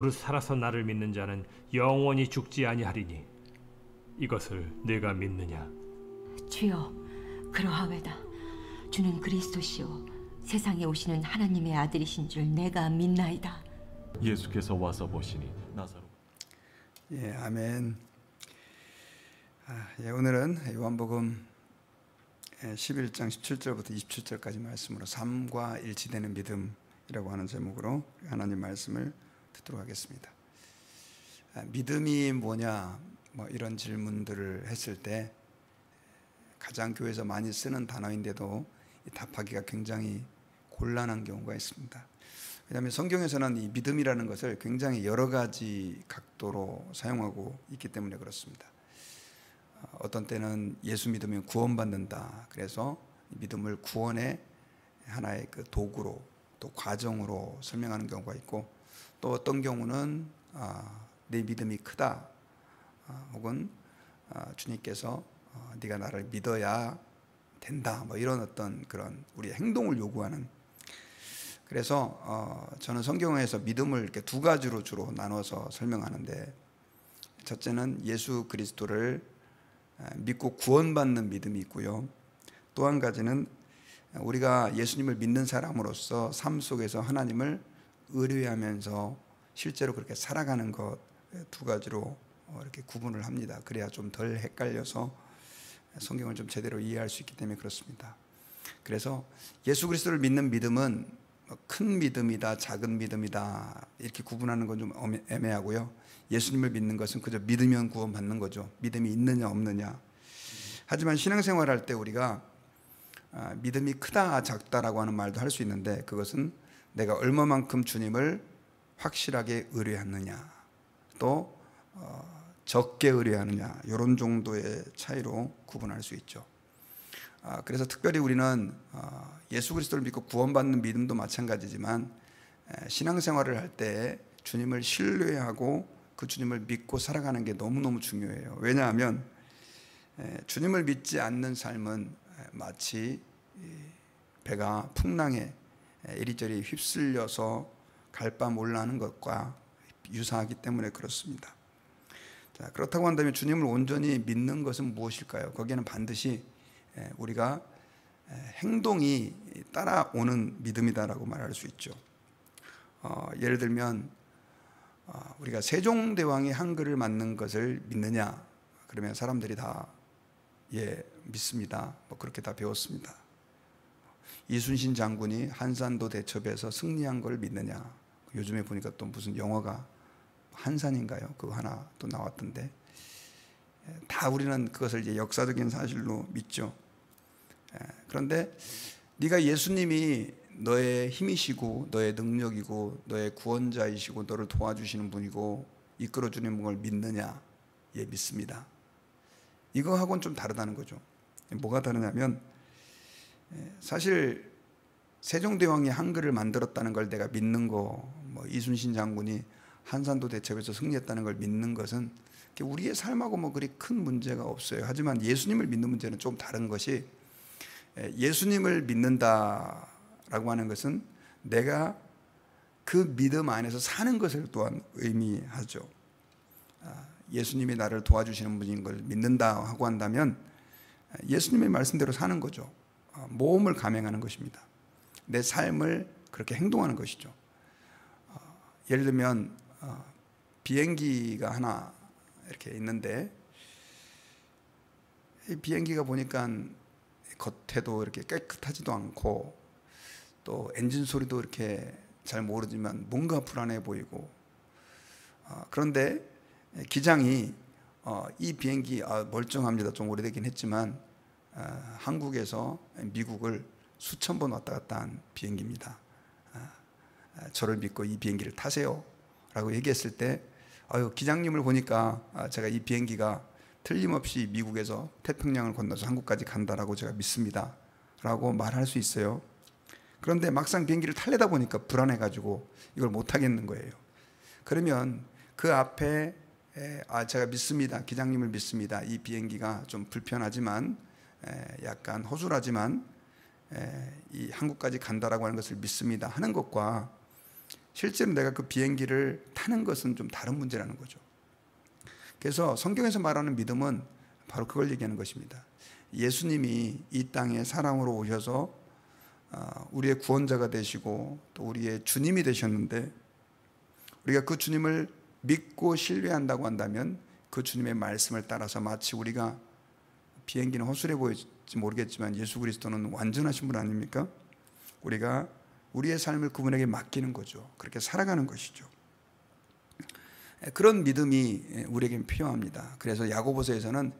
무릇 살아서 나를 믿는 자는 영원히 죽지 아니하리니 이것을 네가 믿느냐? 주여, 그러하외다. 주는 그리스도시요 세상에 오시는 하나님의 아들이신 줄 내가 믿나이다. 예수께서 와서 보시니 나사로. 예, 아멘. 오늘은 요한복음 11장 17절부터 27절까지 말씀으로 삶과 일치되는 믿음이라고 하는 제목으로 하나님 말씀을 듣도록 하겠습니다. 믿음이 뭐냐, 이런 질문들을 했을 때 가장 교회에서 많이 쓰는 단어인데도 답하기가 굉장히 곤란한 경우가 있습니다. 왜냐하면 성경에서는 이 믿음이라는 것을 굉장히 여러 가지 각도로 사용하고 있기 때문에 그렇습니다. 어떤 때는 예수 믿으면 구원받는다. 그래서 믿음을 구원의 하나의 그 도구로 또 과정으로 설명하는 경우가 있고, 또 어떤 경우는 내 믿음이 크다, 혹은 주님께서 네가 나를 믿어야 된다, 이런 어떤 그런 우리의 행동을 요구하는. 그래서 저는 성경에서 믿음을 이렇게 두 가지로 주로 나눠서 설명하는데, 첫째는 예수 그리스도를 믿고 구원받는 믿음이 있고요, 또 한 가지는 우리가 예수님을 믿는 사람으로서 삶 속에서 하나님을 의뢰하면서 실제로 그렇게 살아가는 것, 두 가지로 이렇게 구분을 합니다. 그래야 좀 덜 헷갈려서 성경을 좀 제대로 이해할 수 있기 때문에 그렇습니다. 그래서 예수 그리스도를 믿는 믿음은 큰 믿음이다, 작은 믿음이다, 이렇게 구분하는 건 좀 애매하고요. 예수님을 믿는 것은 그저 믿으면 구원받는 거죠. 믿음이 있느냐 없느냐. 하지만 신앙생활 할 때 우리가 믿음이 크다 작다라고 하는 말도 할 수 있는데, 그것은 내가 얼마만큼 주님을 확실하게 의뢰하느냐, 또 적게 의뢰하느냐, 이런 정도의 차이로 구분할 수 있죠. 그래서 특별히 우리는 예수 그리스도를 믿고 구원받는 믿음도 마찬가지지만, 신앙생활을 할 때 주님을 신뢰하고 그 주님을 믿고 살아가는 게 너무너무 중요해요. 왜냐하면 주님을 믿지 않는 삶은 마치 배가 풍랑에 이리저리 휩쓸려서 갈바 몰라하는 것과 유사하기 때문에 그렇습니다. 자, 그렇다고 한다면 주님을 온전히 믿는 것은 무엇일까요? 거기에는 반드시 우리가 행동이 따라오는 믿음이다라고 말할 수 있죠. 예를 들면 우리가 세종대왕이 한글을 만든 것을 믿느냐, 그러면 사람들이 다 예, 믿습니다, 그렇게 다 배웠습니다. 이순신 장군이 한산도 대첩에서 승리한 걸 믿느냐, 요즘에 보니까 또 무슨 영화가 한산인가요? 그거 하나 또 나왔던데, 다 우리는 그것을 이제 역사적인 사실로 믿죠. 그런데 네가 예수님이 너의 힘이시고 너의 능력이고 너의 구원자이시고 너를 도와주시는 분이고 이끌어주는 걸 믿느냐? 예, 믿습니다. 이거하고는 좀 다르다는 거죠. 뭐가 다르냐면, 사실 세종대왕이 한글을 만들었다는 걸 내가 믿는 거, 이순신 장군이 한산도 대첩에서 승리했다는 걸 믿는 것은 우리의 삶하고 그리 큰 문제가 없어요. 하지만 예수님을 믿는 문제는 좀 다른 것이, 예수님을 믿는다라고 하는 것은 내가 그 믿음 안에서 사는 것을 또한 의미하죠. 예수님이 나를 도와주시는 분인 걸 믿는다 하고 한다면 예수님의 말씀대로 사는 거죠. 모험을 감행하는 것입니다. 내 삶을 그렇게 행동하는 것이죠. 예를 들면 비행기가 하나 이렇게 있는데, 이 비행기가 보니까 겉에도 이렇게 깨끗하지도 않고, 또 엔진 소리도 이렇게 잘 모르지만 뭔가 불안해 보이고, 그런데 기장이 이 비행기 멀쩡합니다. 좀 오래되긴 했지만 한국에서 미국을 수천 번 왔다 갔다 한 비행기입니다. 저를 믿고 이 비행기를 타세요 라고 얘기했을 때, 기장님을 보니까 제가 이 비행기가 틀림없이 미국에서 태평양을 건너서 한국까지 간다라고 제가 믿습니다 라고 말할 수 있어요. 그런데 막상 비행기를 타려다 보니까 불안해가지고 이걸 못 하겠는 거예요. 그러면 그 앞에 제가 믿습니다, 기장님을 믿습니다, 이 비행기가 좀 불편하지만 약간 허술하지만 이 한국까지 간다라고 하는 것을 믿습니다 하는 것과 실제로 내가 그 비행기를 타는 것은 좀 다른 문제라는 거죠. 그래서 성경에서 말하는 믿음은 바로 그걸 얘기하는 것입니다. 예수님이 이 땅에 사람으로 오셔서 우리의 구원자가 되시고 또 우리의 주님이 되셨는데, 우리가 그 주님을 믿고 신뢰한다고 한다면 그 주님의 말씀을 따라서, 마치 우리가 비행기는 허술해 보일지 모르겠지만 예수 그리스도는 완전하신 분 아닙니까? 우리가 우리의 삶을 그분에게 맡기는 거죠. 그렇게 살아가는 것이죠. 그런 믿음이 우리에게 필요합니다. 그래서 야고보서에서는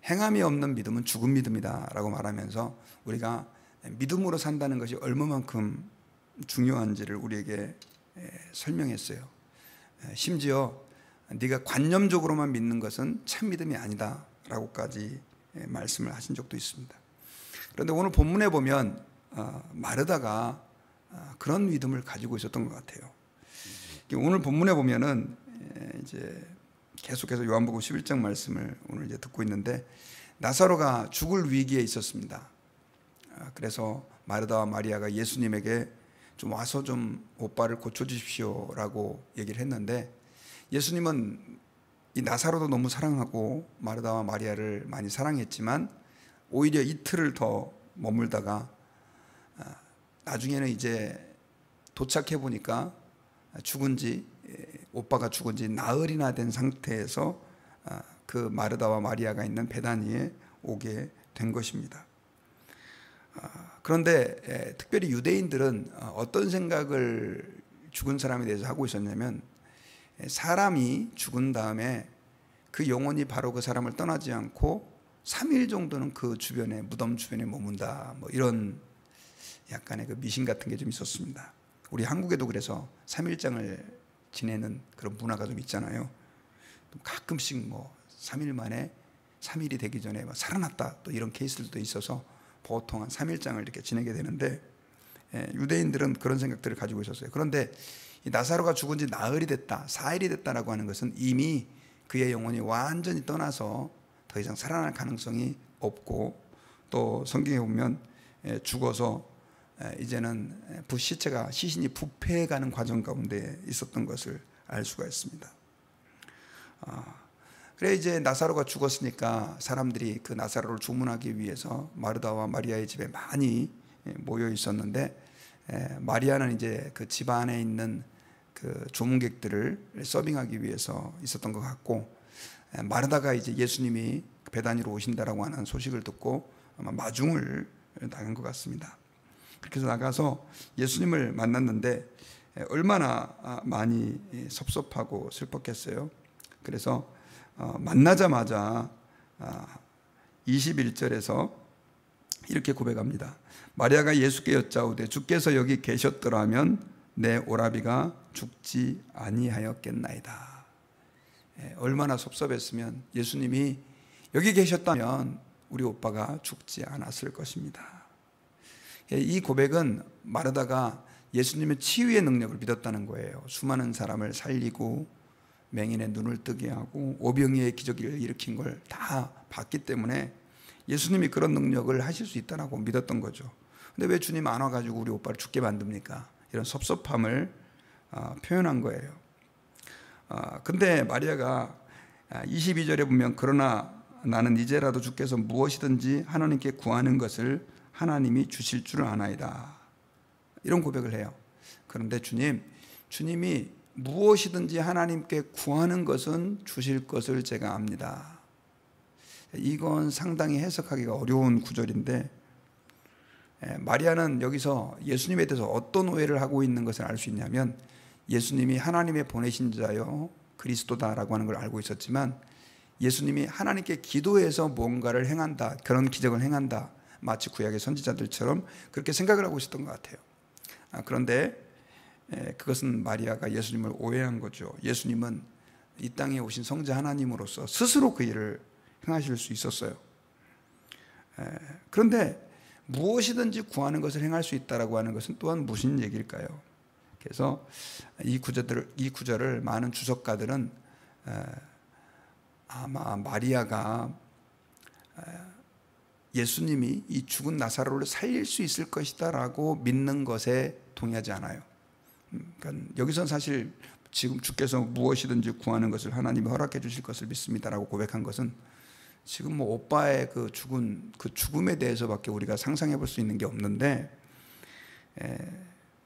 행함이 없는 믿음은 죽은 믿음이다 라고 말하면서 우리가 믿음으로 산다는 것이 얼마만큼 중요한지를 우리에게 설명했어요. 심지어 네가 관념적으로만 믿는 것은 참 믿음이 아니다 라고까지 말씀을 하신 적도 있습니다. 그런데 오늘 본문에 보면 마르다가 그런 믿음을 가지고 있었던 것 같아요. 오늘 본문에 보면은 이제 계속해서 요한복음 11장 말씀을 오늘 이제 듣고 있는데, 나사로가 죽을 위기에 있었습니다. 그래서 마르다와 마리아가 예수님에게 좀 와서 좀 오빠를 고쳐주십시오라고 얘기를 했는데, 예수님은 이 나사로도 너무 사랑하고 마르다와 마리아를 많이 사랑했지만 오히려 이틀을 더 머물다가 나중에는 이제 도착해 보니까 오빠가 죽은 지 나흘이나 된 상태에서 그 마르다와 마리아가 있는 베다니에 오게 된 것입니다. 그런데 특별히 유대인들은 어떤 생각을 죽은 사람에 대해서 하고 있었냐면, 사람이 죽은 다음에 그 영혼이 바로 그 사람을 떠나지 않고 3일 정도는 그 주변에, 무덤 주변에 머문다, 뭐 이런 약간의 그 미신 같은 게 좀 있었습니다. 우리 한국에도 그래서 3일장을 지내는 그런 문화가 좀 있잖아요. 가끔씩 뭐 3일 만에, 3일이 되기 전에 살아났다, 또 이런 케이스들도 있어서 보통 한 3일장을 이렇게 지내게 되는데, 유대인들은 그런 생각들을 가지고 있었어요. 그런데 이 나사로가 죽은 지 나흘이 됐다, 4일이 됐다라고 하는 것은 이미 그의 영혼이 완전히 떠나서 더 이상 살아날 가능성이 없고, 또 성경에 보면 죽어서 이제는 시신이 부패해가는 과정 가운데 있었던 것을 알 수가 있습니다. 그래 이제 나사로가 죽었으니까 사람들이 그 나사로를 주문하기 위해서 마르다와 마리아의 집에 많이 모여 있었는데, 마리아는 이제 그 집 안에 있는 그 조문객들을 서빙하기 위해서 있었던 것 같고, 마르다가 이제 예수님이 베다니로 오신다라고 하는 소식을 듣고 아마 마중을 나간 것 같습니다. 그렇게 해서 나가서 예수님을 만났는데 얼마나 많이 섭섭하고 슬펐겠어요. 그래서 만나자마자 21절에서 이렇게 고백합니다. 마리아가 예수께 여짜오되 주께서 여기 계셨더라면 내 오라비가 죽지 아니하였겠나이다. 얼마나 섭섭했으면 예수님이 여기 계셨다면 우리 오빠가 죽지 않았을 것입니다. 이 고백은 마르다가 예수님의 치유의 능력을 믿었다는 거예요. 수많은 사람을 살리고 맹인의 눈을 뜨게 하고 오병이의 기적을 일으킨 걸 다 봤기 때문에 예수님이 그런 능력을 하실 수 있다고 믿었던 거죠. 근데 왜 주님 안 와가지고 우리 오빠를 죽게 만듭니까? 이런 섭섭함을 표현한 거예요. 근데 마리아가 22절에 보면 그러나 나는 이제라도 주께서 무엇이든지 하나님께 구하는 것을 하나님이 주실 줄 아나이다, 이런 고백을 해요. 그런데 주님이 무엇이든지 하나님께 구하는 것은 주실 것을 제가 압니다. 이건 상당히 해석하기가 어려운 구절인데, 마리아는 여기서 예수님에 대해서 어떤 오해를 하고 있는 것을 알 수 있냐면, 예수님이 하나님의 보내신 자요 그리스도다라고 하는 걸 알고 있었지만, 예수님이 하나님께 기도해서 뭔가를 행한다, 그런 기적을 행한다, 마치 구약의 선지자들처럼 그렇게 생각을 하고 있었던 것 같아요. 그런데 그것은 마리아가 예수님을 오해한 거죠. 예수님은 이 땅에 오신 성자 하나님으로서 스스로 그 일을 행하실 수 있었어요. 그런데 무엇이든지 구하는 것을 행할 수 있다라고 하는 것은 또한 무슨 얘기일까요? 그래서 이 구절을 많은 주석가들은 아마 마리아가 예수님이 이 죽은 나사로를 살릴 수 있을 것이다 라고 믿는 것에 동의하지 않아요. 그러니까 여기서 사실 지금 주께서 무엇이든지 구하는 것을 하나님이 허락해 주실 것을 믿습니다라고 고백한 것은 지금 뭐 오빠의 그 죽은 그 죽음에 대해서밖에 우리가 상상해 볼 수 있는 게 없는데,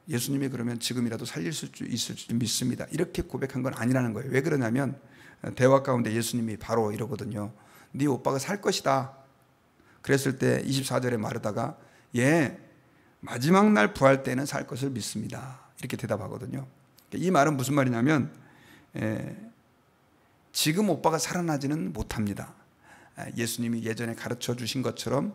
예수님이 그러면 지금이라도 살릴 수 있을 줄 믿습니다, 이렇게 고백한 건 아니라는 거예요. 왜 그러냐면 대화 가운데 예수님이 바로 이러거든요. 네 오빠가 살 것이다. 그랬을 때 24절에 마르다가 예, 마지막 날 부활 때는 살 것을 믿습니다, 이렇게 대답하거든요. 이 말은 무슨 말이냐면 지금 오빠가 살아나지는 못합니다. 예수님이 예전에 가르쳐 주신 것처럼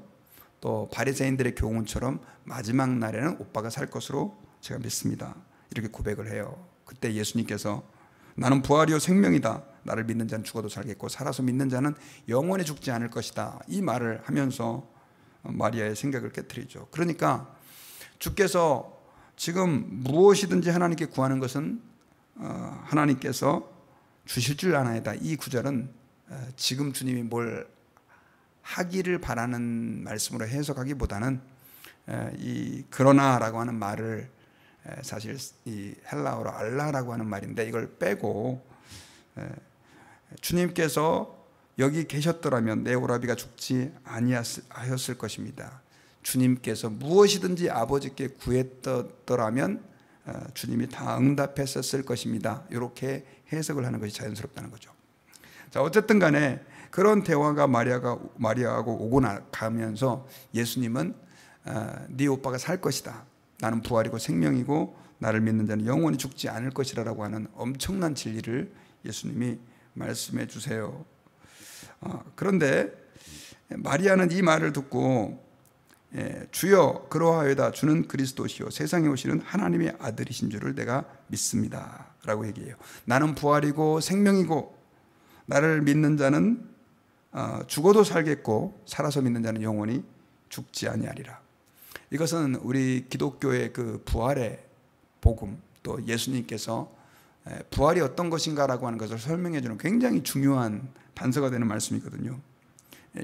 또 바리새인들의 교훈처럼 마지막 날에는 오빠가 살 것으로 제가 믿습니다, 이렇게 고백을 해요. 그때 예수님께서 나는 부활이요 생명이다. 나를 믿는 자는 죽어도 살겠고 살아서 믿는 자는 영원히 죽지 않을 것이다. 이 말을 하면서 마리아의 생각을 깨트리죠. 그러니까 주께서 지금 무엇이든지 하나님께 구하는 것은 하나님께서 주실 줄 아나이다. 이 구절은 지금 주님이 뭘 하기를 바라는 말씀으로 해석하기보다는 이 그러나라고 하는 말을 사실 이 헬라어로 알라라고 하는 말인데 이걸 빼고 주님께서 여기 계셨더라면 내 오라비가 죽지 아니하였을 것입니다. 주님께서 무엇이든지 아버지께 구했더라면 주님이 다 응답했었을 것입니다. 이렇게 해석을 하는 것이 자연스럽다는 거죠. 자, 어쨌든 간에 그런 대화가 마리아하고 오고 가면서 예수님은 네 오빠가 살 것이다. 나는 부활이고 생명이고 나를 믿는 자는 영원히 죽지 않을 것이라고 하는 엄청난 진리를 예수님이 말씀해 주세요. 그런데 마리아는 이 말을 듣고 주여 그러하여다. 주는 그리스도시요 세상에 오시는 하나님의 아들이신 줄을 내가 믿습니다 라고 얘기해요. 나는 부활이고 생명이고 나를 믿는 자는 죽어도 살겠고 살아서 믿는 자는 영원히 죽지 아니하리라. 이것은 우리 기독교의 그 부활의 복음, 또 예수님께서 부활이 어떤 것인가라고 하는 것을 설명해 주는 굉장히 중요한 단서가 되는 말씀이거든요.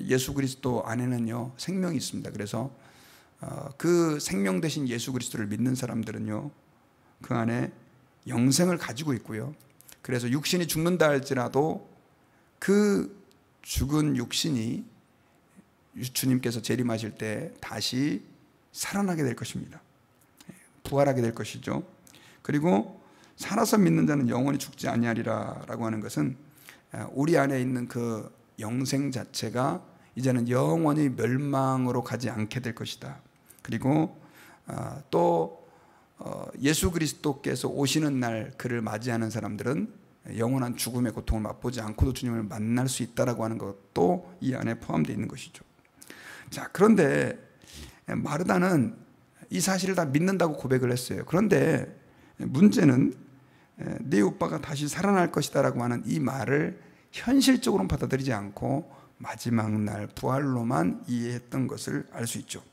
예수 그리스도 안에는요 생명이 있습니다. 그래서 그 생명 되신 예수 그리스도를 믿는 사람들은요 그 안에 영생을 가지고 있고요. 그래서 육신이 죽는다 할지라도 그 죽은 육신이 주님께서 재림하실 때 다시 살아나게 될 것입니다. 부활하게 될 것이죠. 그리고 살아서 믿는 자는 영원히 죽지 아니하리라 라고 하는 것은 우리 안에 있는 그 영생 자체가 이제는 영원히 멸망으로 가지 않게 될 것이다. 그리고 또 예수 그리스도께서 오시는 날 그를 맞이하는 사람들은 영원한 죽음의 고통을 맛보지 않고도 주님을 만날 수 있다라고 하는 것도 이 안에 포함되어 있는 것이죠. 자, 그런데 마르다는 이 사실을 다 믿는다고 고백을 했어요. 그런데 문제는 네 오빠가 다시 살아날 것이다 라고 하는 이 말을 현실적으로는 받아들이지 않고 마지막 날 부활로만 이해했던 것을 알 수 있죠.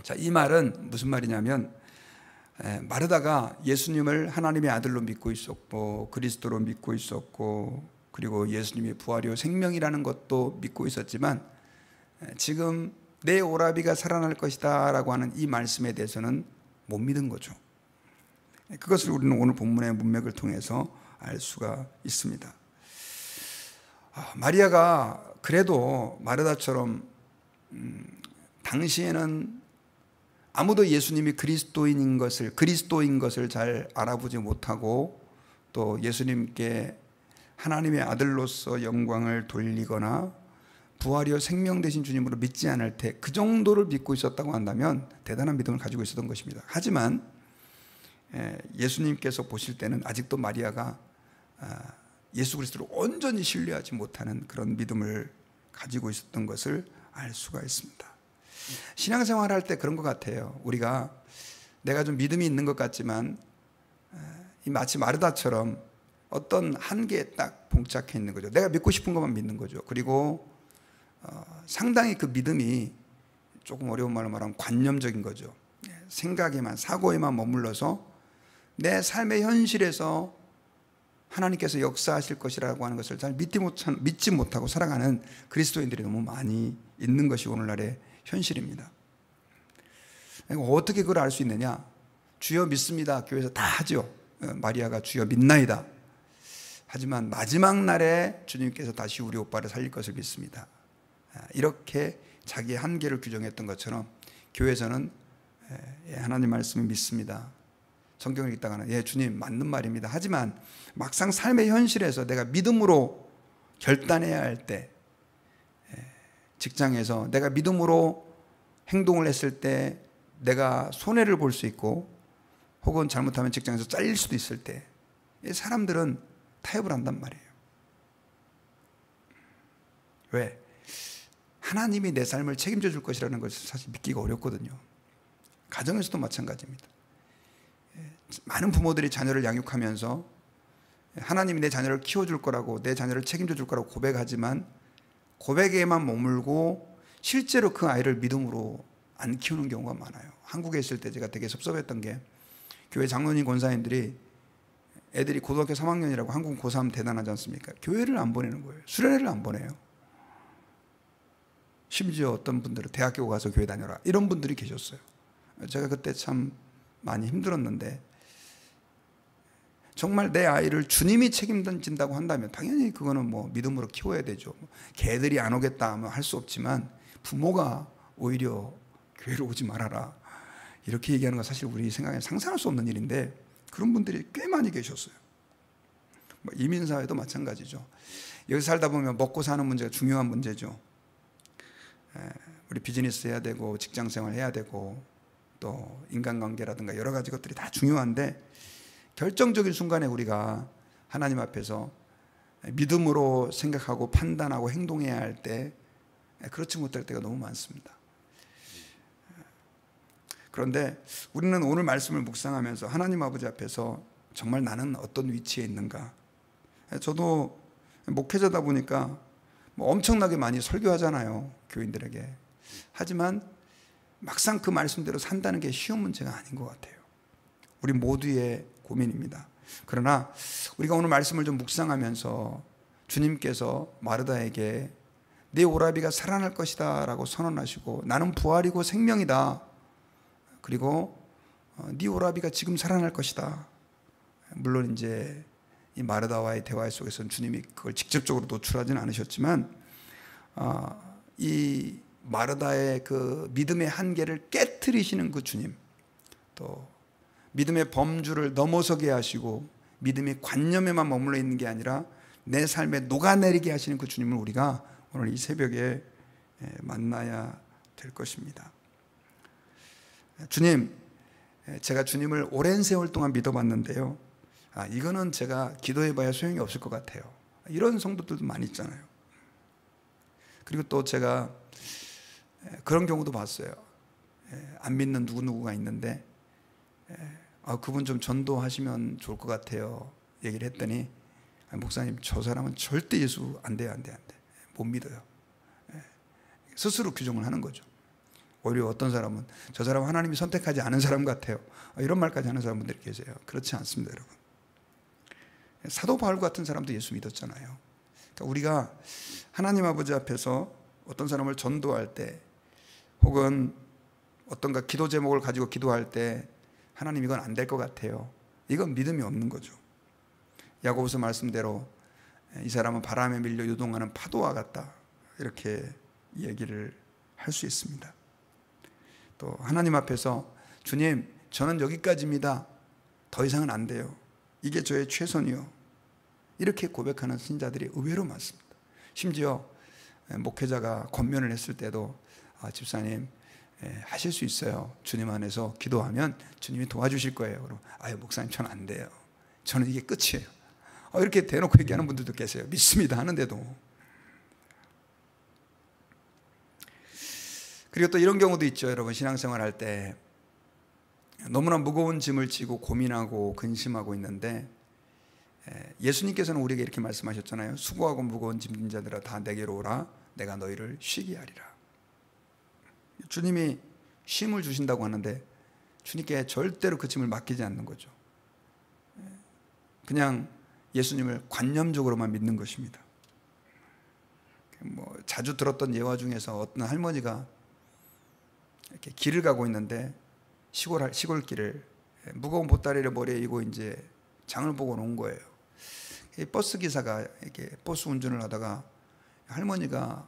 자, 이 말은 무슨 말이냐면 마르다가 예수님을 하나님의 아들로 믿고 있었고 그리스도로 믿고 있었고 그리고 예수님이 부활이요 생명이라는 것도 믿고 있었지만 지금 내 오라비가 살아날 것이다 라고 하는 이 말씀에 대해서는 못 믿은 거죠. 그것을 우리는 오늘 본문의 문맥을 통해서 알 수가 있습니다. 마리아가 그래도 마르다처럼 당시에는 아무도 예수님이 그리스도인 것을 잘 알아보지 못하고 또 예수님께 하나님의 아들로서 영광을 돌리거나 부활이요 생명 되신 주님으로 믿지 않을 때 그 정도를 믿고 있었다고 한다면 대단한 믿음을 가지고 있었던 것입니다. 하지만 예수님께서 보실 때는 아직도 마리아가 예수 그리스도를 온전히 신뢰하지 못하는 그런 믿음을 가지고 있었던 것을 알 수가 있습니다. 신앙생활 할 때 그런 것 같아요. 우리가 내가 좀 믿음이 있는 것 같지만 마치 마르다처럼 어떤 한계에 딱 봉착해 있는 거죠. 내가 믿고 싶은 것만 믿는 거죠. 그리고 상당히 그 믿음이 조금 어려운 말로 말하면 관념적인 거죠. 생각에만, 사고에만 머물러서 내 삶의 현실에서 하나님께서 역사하실 것이라고 하는 것을 잘 믿지 못하고 살아가는 그리스도인들이 너무 많이 있는 것이 오늘날의 현실입니다. 어떻게 그걸 알 수 있느냐? 주여 믿습니다. 교회에서 다 하죠. 마리아가 주여 믿나이다. 하지만 마지막 날에 주님께서 다시 우리 오빠를 살릴 것을 믿습니다. 이렇게 자기의 한계를 규정했던 것처럼 교회에서는 하나님 말씀을 믿습니다. 성경을 읽다가는 주님 맞는 말입니다. 하지만 막상 삶의 현실에서 내가 믿음으로 결단해야 할 때, 직장에서 내가 믿음으로 행동을 했을 때 내가 손해를 볼 수 있고, 혹은 잘못하면 직장에서 잘릴 수도 있을 때 사람들은 타협을 한단 말이에요. 왜? 하나님이 내 삶을 책임져 줄 것이라는 것을 사실 믿기가 어렵거든요. 가정에서도 마찬가지입니다. 많은 부모들이 자녀를 양육하면서 하나님이 내 자녀를 키워줄 거라고, 내 자녀를 책임져 줄 거라고 고백하지만 고백에만 머물고 실제로 그 아이를 믿음으로 안 키우는 경우가 많아요. 한국에 있을 때 제가 되게 섭섭했던 게, 교회 장로님 권사님들이 애들이 고등학교 3학년이라고, 한국은 고3 대단하지 않습니까? 교회를 안 보내는 거예요. 수련회를 안 보내요. 심지어 어떤 분들은 대학교 가서 교회 다녀라, 이런 분들이 계셨어요. 제가 그때 참 많이 힘들었는데, 정말 내 아이를 주님이 책임진다고 한다면 당연히 그거는 뭐 믿음으로 키워야 되죠. 걔들이 안 오겠다 하면 할 수 없지만, 부모가 오히려 교회로 오지 말아라 이렇게 얘기하는 건 사실 우리 생각에 상상할 수 없는 일인데, 그런 분들이 꽤 많이 계셨어요. 이민사회도 마찬가지죠. 여기 살다 보면 먹고 사는 문제가 중요한 문제죠. 우리 비즈니스 해야 되고, 직장생활 해야 되고, 또 인간관계라든가 여러 가지 것들이 다 중요한데, 결정적인 순간에 우리가 하나님 앞에서 믿음으로 생각하고 판단하고 행동해야 할 때 그렇지 못할 때가 너무 많습니다. 그런데 우리는 오늘 말씀을 묵상하면서 하나님 아버지 앞에서 정말 나는 어떤 위치에 있는가. 저도 목회자다 보니까 뭐 엄청나게 많이 설교하잖아요, 교인들에게. 하지만 막상 그 말씀대로 산다는 게 쉬운 문제가 아닌 것 같아요. 우리 모두의 고민입니다. 그러나 우리가 오늘 말씀을 좀 묵상하면서 주님께서 마르다에게 네 오라비가 살아날 것이다 라고 선언하시고, 나는 부활이고 생명이다, 그리고 네 오라비가 지금 살아날 것이다. 물론 이제 이 마르다와의 대화 속에서는 주님이 그걸 직접적으로 노출하지는 않으셨지만, 이 마르다의 그 믿음의 한계를 깨트리시는 그 주님, 또 믿음의 범주를 넘어서게 하시고 믿음의 관념에만 머물러 있는 게 아니라 내 삶에 녹아내리게 하시는 그 주님을 우리가 오늘 이 새벽에 만나야 될 것입니다. 주님, 제가 주님을 오랜 세월 동안 믿어봤는데요, 이거는 제가 기도해봐야 소용이 없을 것 같아요. 이런 성도들도 많이 있잖아요. 그리고 또 제가 그런 경우도 봤어요. 안 믿는 누구누구가 있는데 그분 좀 전도하시면 좋을 것 같아요 얘기를 했더니, 목사님 저 사람은 절대 예수 안 돼요, 안 돼, 못 믿어요. 스스로 규정을 하는 거죠. 오히려 어떤 사람은 저 사람 하나님이 선택하지 않은 사람 같아요, 이런 말까지 하는 사람들이 계세요. 그렇지 않습니다, 여러분. 사도 바울 같은 사람도 예수 믿었잖아요. 그러니까 우리가 하나님 아버지 앞에서 어떤 사람을 전도할 때, 혹은 어떤가 기도 제목을 가지고 기도할 때, 하나님 이건 안 될 것 같아요, 이건 믿음이 없는 거죠. 야고보서 말씀대로 이 사람은 바람에 밀려 요동하는 파도와 같다, 이렇게 얘기를 할 수 있습니다. 또 하나님 앞에서 주님 저는 여기까지입니다, 더 이상은 안 돼요, 이게 저의 최선이요, 이렇게 고백하는 신자들이 의외로 많습니다. 심지어 목회자가 권면을 했을 때도 집사님 하실 수 있어요, 주님 안에서 기도하면 주님이 도와주실 거예요. 그럼 목사님 저는 안 돼요, 저는 이게 끝이에요, 이렇게 대놓고 얘기하는 분들도 계세요. 믿습니다 하는데도. 그리고 또 이런 경우도 있죠, 여러분. 신앙생활 할 때 너무나 무거운 짐을 지고 고민하고 근심하고 있는데, 예수님께서는 우리에게 이렇게 말씀하셨잖아요. 수고하고 무거운 짐진 자들아 다 내게로 오라, 내가 너희를 쉬게 하리라. 주님이 쉼을 주신다고 하는데 주님께 절대로 그 짐을 맡기지 않는 거죠. 그냥 예수님을 관념적으로만 믿는 것입니다. 뭐 자주 들었던 예화 중에서 어떤 할머니가 이렇게 길을 가고 있는데 시골길을 무거운 보따리를 머리에 이고 이제 장을 보고 온 거예요. 이 버스 기사가 이렇게 버스 운전을 하다가 할머니가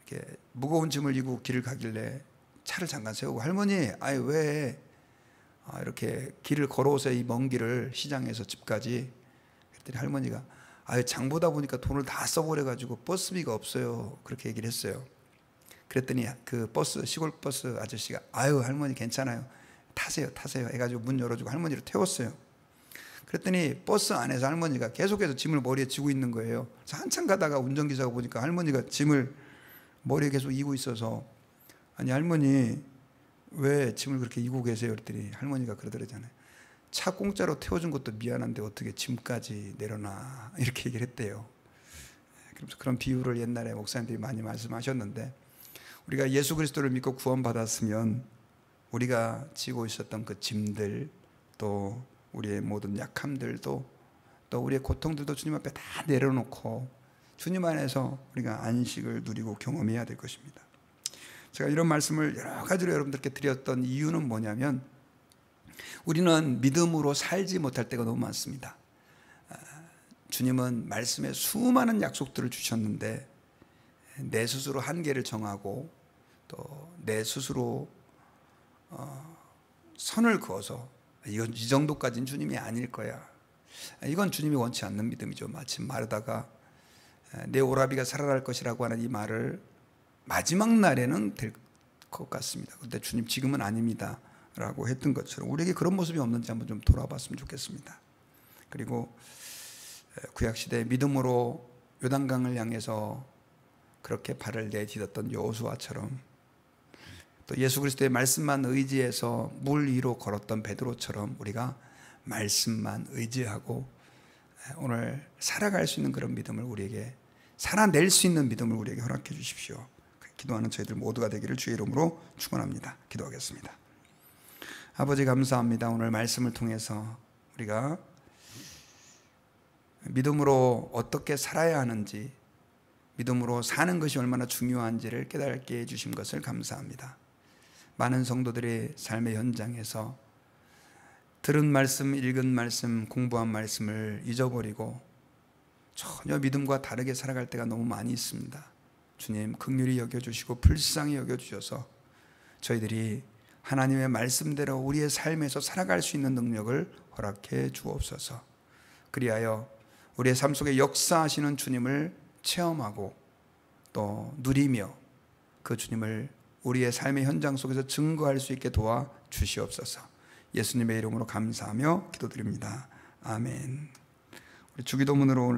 이렇게 무거운 짐을 지고 길을 가길래 차를 잠깐 세우고, 할머니, 아니 왜 이렇게 길을 걸어오세요, 이 먼 길을 시장에서 집까지. 그랬더니 할머니가 아유, 장 보다 보니까 돈을 다 써버려가지고 버스비가 없어요, 그렇게 얘기를 했어요. 그랬더니 그 버스, 시골 버스 아저씨가 아유 할머니 괜찮아요, 타세요 해가지고 문 열어주고 할머니를 태웠어요. 그랬더니 버스 안에서 할머니가 계속해서 짐을 머리에 지고 있는 거예요. 그래서 한참 가다가 운전기사가 보니까 할머니가 짐을 머리에 계속 이고 있어서, 아니 할머니 왜 짐을 그렇게 이고 계세요? 그랬더니 할머니가 그러더라잖아요. 차 공짜로 태워준 것도 미안한데 어떻게 짐까지 내려놔, 이렇게 얘기를 했대요. 그래서 그런 비유를 옛날에 목사님들이 많이 말씀하셨는데, 우리가 예수 그리스도를 믿고 구원받았으면 우리가 지고 있었던 그 짐들, 또 우리의 모든 약함들도, 또 우리의 고통들도 주님 앞에 다 내려놓고 주님 안에서 우리가 안식을 누리고 경험해야 될 것입니다. 제가 이런 말씀을 여러 가지로 여러분들께 드렸던 이유는 뭐냐면, 우리는 믿음으로 살지 못할 때가 너무 많습니다. 주님은 말씀에 수많은 약속들을 주셨는데 내 스스로 한계를 정하고 또 내 스스로 선을 그어서 이건 이 정도까지는 주님이 아닐 거야, 이건 주님이 원치 않는 믿음이죠. 마침 마르다가 내 오라비가 살아날 것이라고 하는 이 말을 마지막 날에는 될 것 같습니다. 그런데 주님 지금은 아닙니다 라고 했던 것처럼 우리에게 그런 모습이 없는지 한번 좀 돌아봤으면 좋겠습니다. 그리고 구약시대에 믿음으로 요단강을 향해서 그렇게 발을 내딛었던 여호수아처럼, 또 예수 그리스도의 말씀만 의지해서 물 위로 걸었던 베드로처럼 우리가 말씀만 의지하고 오늘 살아갈 수 있는 그런 믿음을 우리에게, 살아낼 수 있는 믿음을 우리에게 허락해 주십시오. 기도하는 저희들 모두가 되기를 주의 이름으로 축원합니다. 기도하겠습니다. 아버지 감사합니다. 오늘 말씀을 통해서 우리가 믿음으로 어떻게 살아야 하는지, 믿음으로 사는 것이 얼마나 중요한지를 깨닫게 해주신 것을 감사합니다. 많은 성도들의 삶의 현장에서 들은 말씀, 읽은 말씀, 공부한 말씀을 잊어버리고 전혀 믿음과 다르게 살아갈 때가 너무 많이 있습니다. 주님 긍휼히 여겨주시고 불쌍히 여겨주셔서 저희들이 하나님의 말씀대로 우리의 삶에서 살아갈 수 있는 능력을 허락해 주옵소서. 그리하여 우리의 삶 속에 역사하시는 주님을 체험하고 또 누리며 그 주님을 우리의 삶의 현장 속에서 증거할 수 있게 도와 주시옵소서. 예수님의 이름으로 감사하며 기도드립니다. 아멘. 우리 주기도문으로 오늘